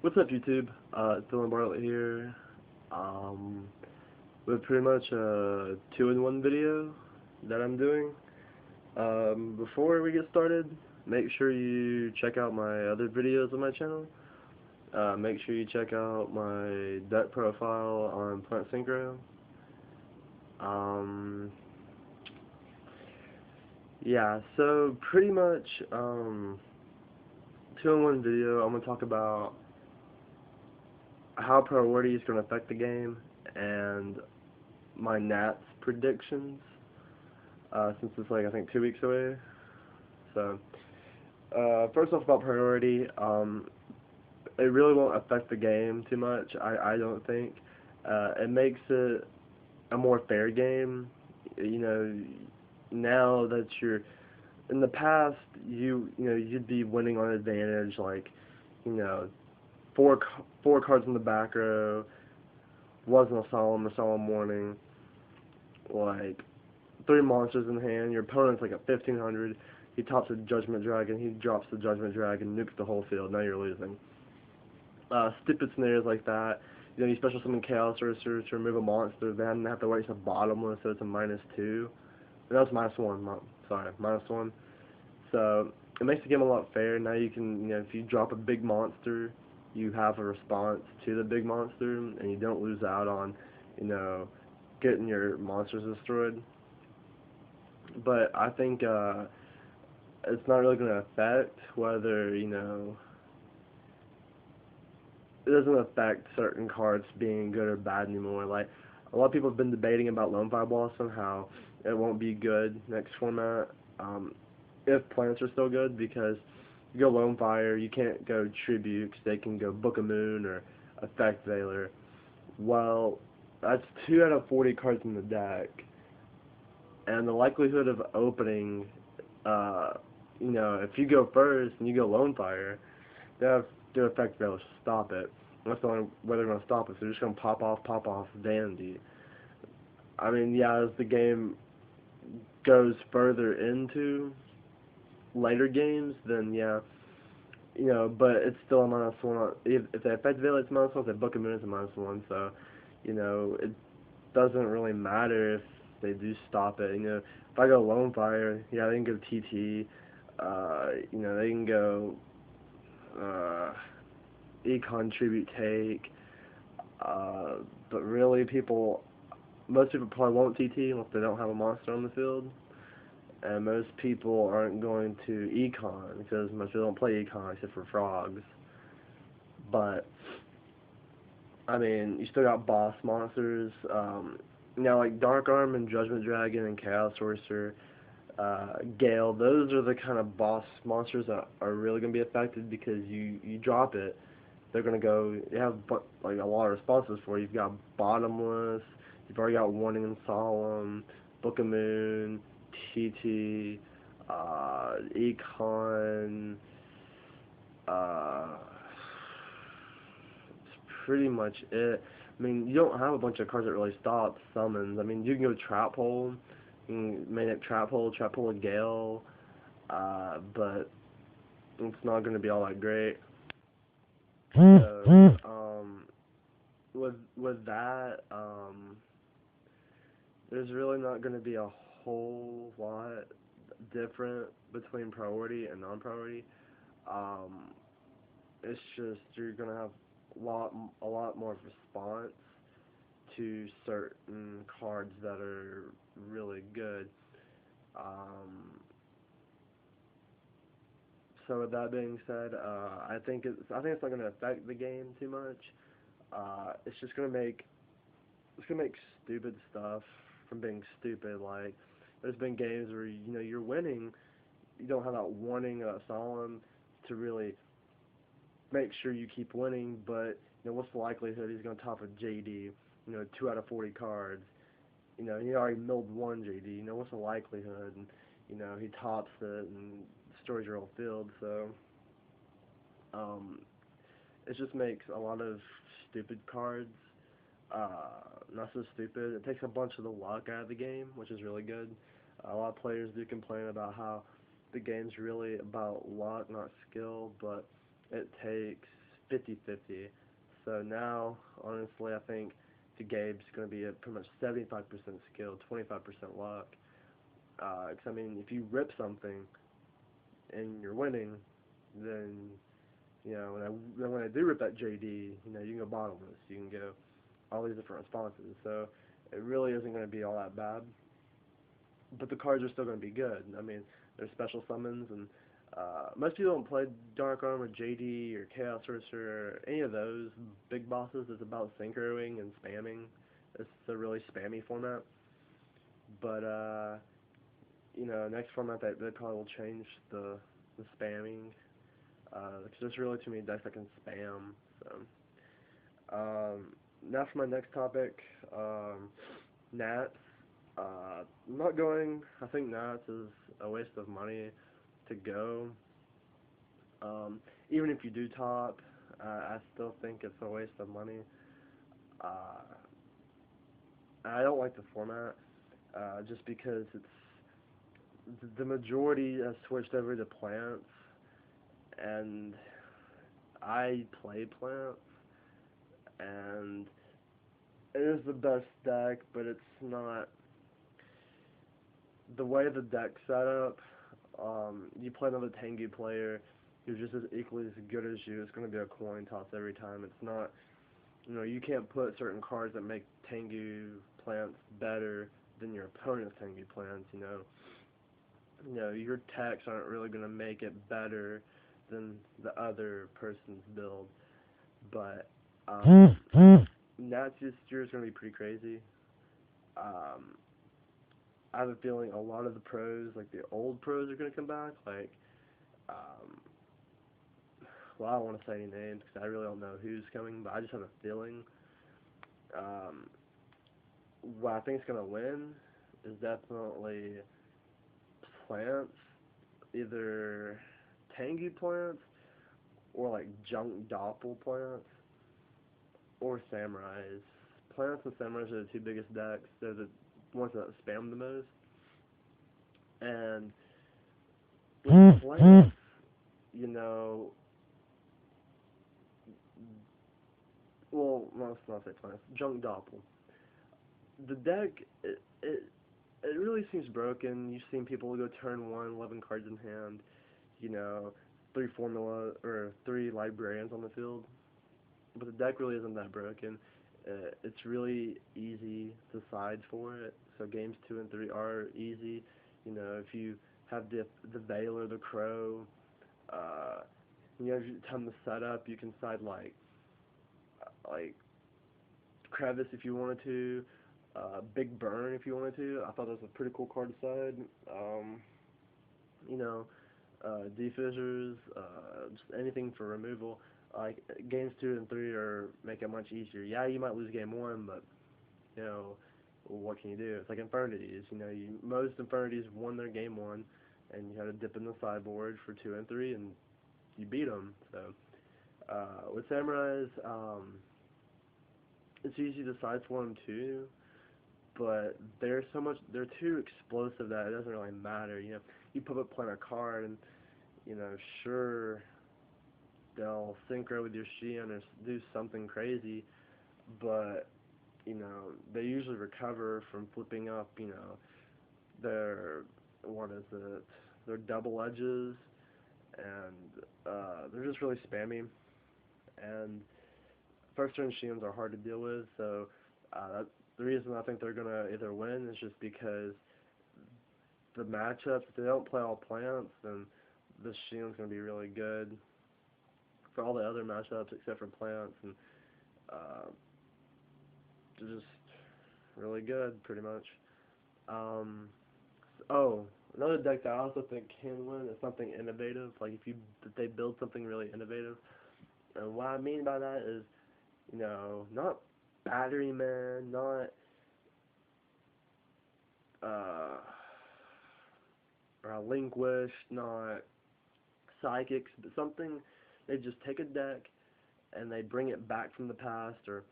What's up, YouTube? Dylan Bartlett here. Um, with pretty much a two-in-one video that I'm doing. Before we get started, make sure you check out my other videos on my channel. Make sure you check out my deck profile on Plant Synchro. Um, yeah, so pretty much, two-in-one video. I'm gonna talk about how priority is going to affect the game, and my Nats predictions, since it's like I think 2 weeks away. So, first off about priority, it really won't affect the game too much. I don't think. It makes it a more fair game. You know, now that you're in the past, you'd be winning on advantage, like, you know, four cards in the back row, wasn't a solemn or solemn warning, like three monsters in hand, your opponent's like at 1500, he tops a Judgment Dragon, he drops the Judgment Dragon, nukes the whole field, now you're losing. Stupid scenarios like that. You special summon Chaos Sorcerer to remove a monster, then have to wait to bottomless, so it's a -2. No, it's -1, sorry, -1. So, it makes the game a lot fair. Now you can, if you drop a big monster, you have a response to the big monster, and you don't lose out on, getting your monsters destroyed. But I think it's not really going to affect whether, it doesn't affect certain cards being good or bad anymore. Like, a lot of people have been debating about Lone Fire Blossom, how it won't be good next format, if plants are still good, because you go Lone Fire, you can't go Tribute, because they can go Book of Moon or Effect Veiler. Well, that's 2 out of 40 cards in the deck, and the likelihood of opening, if you go first and you go Lone Fire, they have to Effect Veiler to stop it. That's the only way they're going to stop it, so they're just going to pop off Vanity. I mean, yeah, as the game goes further into later games, then yeah, but it's still a -1. If they Effect Veiler, it's -1. If they Book of Moon, it's a -1. So, it doesn't really matter if they do stop it. If I go Lone Fire, yeah, they can go TT. They can go Econ Tribute Take. But really, most people probably won't TT unless they don't have a monster on the field. And most people aren't going to Econ because most people don't play Econ except for frogs. But I mean, you still got boss monsters. Now, like Dark Arm and Judgment Dragon and Chaos Sorcerer, Gale, those are the kind of boss monsters that are really going to be affected, because you drop it, they're going to go, you have like a lot of responses for it. You've got Bottomless, you've already got Warning and Solemn, Book of Moon, TT, Econ, pretty much it. I mean, you don't have a bunch of cards that really stop summons. I mean, you can go Trap Hole, you can Manic Trap Hole a Gale, but it's not going to be all that great. So, with that, there's really not going to be a whole lot different between priority and non-priority. Um, it's just you're going to have a lot more response to certain cards that are really good. Um, so with that being said, I think it's not going to affect the game too much. It's gonna make stupid stuff from being stupid. Like, there's been games where you're winning, you don't have that warning, that solemn to really make sure you keep winning, but what's the likelihood he's gonna top a JD? 2 out of 40 cards. He already milled one JD. What's the likelihood? And he tops it and destroys your whole field. So, um, it just makes a lot of stupid cards not so stupid. It takes a bunch of the luck out of the game, which is really good. A lot of players do complain about how the game's really about luck, not skill, but it takes 50-50. So now, honestly, I think the game's going to be at pretty much 75% skill, 25% luck. 'Cause I mean, if you rip something and you're winning, then when I do rip that JD, you can go bottomless, you can go all these different responses. So it really isn't going to be all that bad. But the cards are still going to be good. I mean, there's special summons, and most people don't play Dark Armor, JD, or Chaos Sorcerer, or any of those big bosses. It's about synchroing and spamming. It's a really spammy format. But next format they probably will change the spamming. Because there's really too many decks that can spam. So now for my next topic, Nats. I'm not going. I think Nats is a waste of money to go. Even if you do top, I still think it's a waste of money. Uh, I don't like the format, just because the majority has switched over to plants, and I play plants, and it is the best deck, but it's not the way the deck's set up. You play another Tengu player who's just as equally as good as you. It's going to be a coin toss every time. It's not, you can't put certain cards that make Tengu plants better than your opponent's Tengu plants. Your techs aren't really going to make it better than the other person's build. But Nats this year is going to be pretty crazy. I have a feeling a lot of the pros, like the old pros, are going to come back. Like, well, I don't want to say any names because I really don't know who's coming, but I just have a feeling. What I think is going to win is definitely plants, either Tengu plants or like junk doppel plants or samurais. Plants and samurais are the two biggest decks. They're the ones that spam the most. And with plants, well, let's not say plants, junk doppel. The deck, it really seems broken. You've seen people go turn 1, 11 cards in hand, you know, 3 formula, or 3 librarians on the field. But the deck really isn't that broken. It's really easy to side for it. So games 2 and 3 are easy. If you have the Veil or the Crow, every time the setup, you can side like Crevice if you wanted to, Big Burn if you wanted to. I thought that was a pretty cool card to side. You know, Defissures, just anything for removal. Like games 2 and 3 make it much easier. Yeah, you might lose game 1, but you know, what can you do? It's like Infernities. Most Infernities won their game 1, and you had to dip in the sideboard for 2 and 3, and you beat them. So with Samurais, it's easy to side for them too, but they're too explosive that it doesn't really matter. You plant a card, and sure, they'll synchro with your Shion or do something crazy, but they usually recover from flipping up, their, what is it, their double edges, and they're just really spammy, and first turn Shions are hard to deal with, so the reason I think they're going to either win is just because the matchups, if they don't play all plants, then this Shion's going to be really good for all the other matchups except for plants, and they're just really good, pretty much. Oh, another deck that I also think can win is something innovative. Like if they build something really innovative, and what I mean by that is, not Battery Man, not Relinquish, not Psychics, but something they just take a deck and they bring it back from the past, or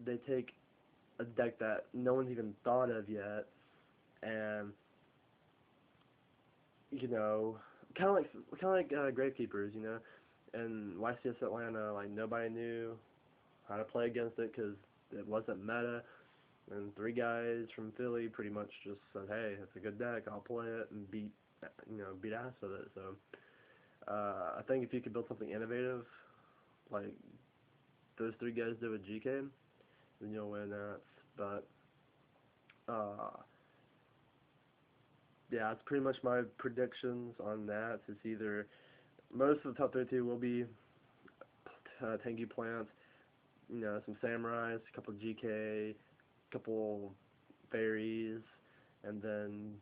they take a deck that no one's even thought of yet, and kind of like Gravekeepers, in YCS Atlanta, like nobody knew how to play against it because it wasn't meta. And three guys from Philly pretty much just said, "Hey, it's a good deck. I'll play it and beat ass with it." So I think if you could build something innovative, like those three guys did with GK, then you'll win that. But uh, yeah, it's pretty much my predictions on that. It's either most of the top 32 will be Tengu plants, some samurais, a couple GK, couple fairies, and then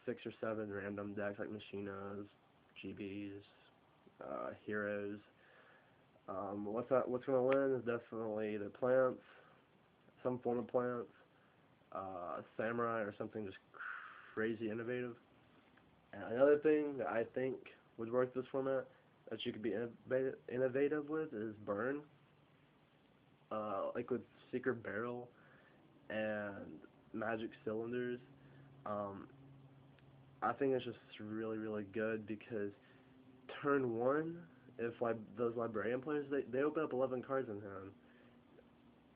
6 or 7 random decks like Machinas, GBs, heroes. What's gonna win is definitely the plants, some form of plants, samurai or something just crazy innovative. And another thing that I think would work this format that you could be innovative with is burn, like with secret barrel and magic cylinders. Um, I think it's just really really good because turn one, if like those librarian players they open up 11 cards in hand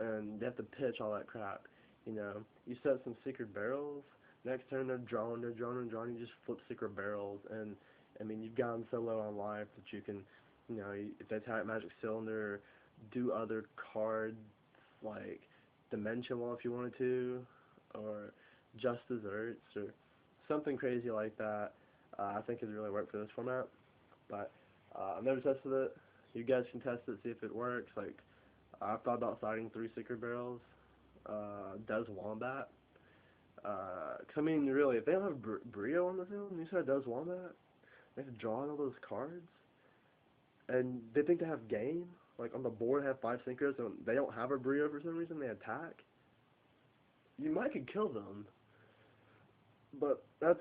and they have to pitch all that crap. You set some secret barrels. Next turn they're drawing, You just flip secret barrels, and I mean you've gotten so low on life that you can, if they attack Magic Cylinder, do other cards like Dimension Wall if you wanted to, or Just Desserts or something crazy like that. I think it'd really work for this format, but I've never tested it. You guys can test it, see if it works. Like I've thought about starting 3 secret barrels. Does Wombat. 'Cause I mean, really, if they don't have Brio on the field, and you said Does Wombat, they have to draw all those cards, and they think they have game. Like on the board, have 5 synchros, and they don't have a Brio for some reason. They attack. You might could kill them, but that's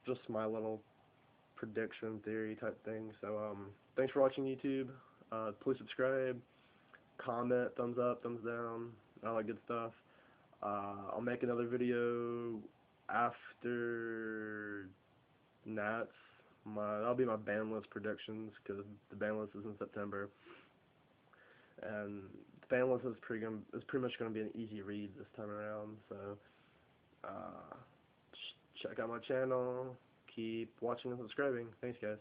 just my little prediction theory type thing. So thanks for watching YouTube. Please subscribe, comment, thumbs up, thumbs down, all that good stuff. I'll make another video after Nats. That'll be my ban list predictions because the ban list is in September, and the ban list is pretty much gonna be an easy read this time around. So check out my channel. Keep watching and subscribing. Thanks, guys.